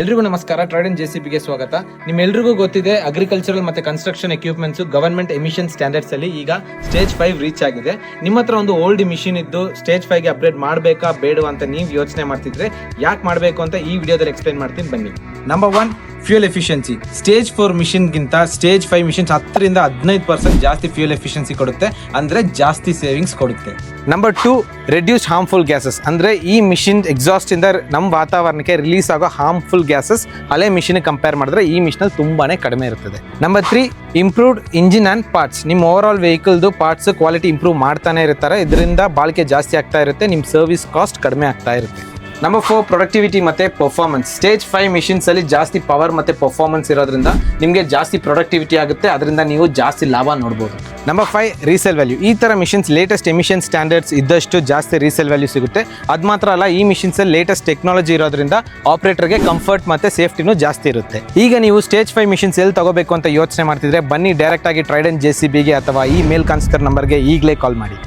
ಎಲ್ರಿಗೂ ನಮಸ್ಕಾರ. ಟ್ರೈಡನ್ ಜೆಸಿಬಿಗೆ ಸ್ವಾಗತ. ನಿಮ್ಮೆಲ್ರಿಗೂ ಗೊತ್ತಿದೆ, ಅಗ್ರಿಕಲ್ಚರಲ್ ಮತ್ತೆ construction equipments government emission standards ಅಲ್ಲಿ ಈಗ ಸ್ಟೇಜ್ 5 ರೀಚ್ ಆಗಿದೆ. ನಿಮ್ಮ ಹತ್ರ ಒಂದು ಓಲ್ಡ್ ಮಿಷಿನ್ ಇದ್ದು ಸ್ಟೇಜ್ 5 ಗೆ ಅಪ್ಗ್ರೇಡ್ ಮಾಡಬೇಕಾ ಬೇಡವಾ ಅಂತ ನೀವು ಯೋಚನೆ ಮಾಡ್ತಿದ್ರೆ ಯಾಕೆ ಮಾಡಬೇಕು ಅಂತ ಈ ವಿಡಿಯೋದಲ್ಲಿ ಎಕ್ಸ್ಪ್ಲೈನ್ ಮಾಡ್ತೀನಿ ಬನ್ನಿ. Number 1, fuel efficiency. Stage 4 machine ಗಿಂತ ಸ್ಟೇಜ್ 5 ಮಿಷಿನ್ಸ್ 10 ರಿಂದ 15% ಜಾಸ್ತಿ ಫ್ಯೂಯಲ್ ಎಫಿಷಿಯನ್ಸಿ ಕೊಡುತ್ತೆ, ಅಂದ್ರೆ ಜಾಸ್ತಿ ಸೇವಿಂಗ್ಸ್ ಕೊಡುತ್ತೆ. Number 2, reduce harmful gases. ಅಂದ್ರೆ ಈ ಮಿಷಿನ್ ಎಕ್ಸಾಸ್ಟ್ ಇಂದ ನಮ್ಮ ವಾತಾವರಣಕ್ಕೆ ರಿಲೀಸ್ ಆಗೋ ಹಾರ್ಮ್ಫುಲ್ ಗ್ಯಾಸಸ್ ಹಳೆ ಮಿಷಿನ್ ಕಂಪೇರ್ ಮಾಡಿದ್ರೆ ಈ ಮಿಷಿನ್ ಅಲ್ಲಿ ತುಂಬಾನೇ ಕಡಿಮೆ ಇರುತ್ತದೆ. Number 3, improved engine and parts. ನಿಮ್ಮ ಓವರ್ ಆಲ್ ವೆಹಿಕಲ್ದು ಪಾರ್ಟ್ಸ್ ಕ್ವಾಲಿಟಿ ಇಂಪ್ರೂವ್ ಮಾಡ್ತಾನೆ ಇರ್ತಾರೆ, ಇದರಿಂದ ಬಾಳಿಕೆ ಜಾಸ್ತಿ ಆಗ್ತಾ ಇರುತ್ತೆ, ನಿಮ್ಮ ಸರ್ವಿಸ್ ಕಾಸ್ಟ್ ಕಡಿಮೆ ಆಗ್ತಾ ಇರುತ್ತೆ. ನಂಬರ್ 4, ಪ್ರೊಡಕ್ಟಿವಿಟಿ ಮತ್ತೆ ಪರ್ಫಾರ್ಮೆನ್ಸ್. ಸ್ಟೇಜ್ 5 ಮಿಷಿನ್ಸ್ ಅಲ್ಲಿ ಜಾಸ್ತಿ ಪವರ್ ಮತ್ತೆ ಪರ್ಫಾರ್ಮೆನ್ಸ್ ಇರೋದ್ರಿಂದ ನಿಮಗೆ ಜಾಸ್ತಿ ಪ್ರೊಡಕ್ಟಿವಿಟಿ ಆಗುತ್ತೆ, ಅದರಿಂದ ನೀವು ಜಾಸ್ತಿ ಲಾಭ ನೋಡಬಹುದು. Number 5, resale value. ಈ ತರ ಮಿಷಿನ್ಸ್ ಲೇಟೆಸ್ಟ್ ಎಮಿಷನ್ ಸ್ಟ್ಯಾಂಡರ್ಡ್ಸ್ ಇದ್ದಷ್ಟು ಜಾಸ್ತಿ ರೀಸೇಲ್ ವ್ಯಾಲ್ಯೂ ಸಿಗುತ್ತೆ. ಅದು ಮಾತ್ರ ಅಲ್ಲ, ಈ ಮಿಷಿನ್ಸ್ ಅಲ್ಲಿ ಲೇಟೆಸ್ಟ್ ಟೆಕ್ನಾಲಜಿ ಇರೋದ್ರಿಂದ ಆಪರೇಟರ್ಗೆ ಕಂಫರ್ಟ್ ಮತ್ತೆ ಸೇಫ್ಟಿನೂ ಜಾಸ್ತಿ ಇರುತ್ತೆ. ಈಗ ನೀವು ಸ್ಟೇಜ್ 5 ಮಿಷಿನ್ಸ್ ಎಲ್ಲಿ ತಗೋಬೇಕು ಅಂತ ಯೋಚನೆ ಮಾಡ್ತಿದ್ರೆ ಬನ್ನಿ, ಡೈರೆಕ್ಟ್ ಆಗಿ ಟ್ರೈಡನ್ ಜೆಸಿಬಿಗೆ ಅಥವಾ ಈ ಮೇಲ್ ಕಾಣಿಸ್ತಿರೋ ನಂಬರ್ಗೆ ಈಗಲೇ ಕಾಲ್ ಮಾಡಿ.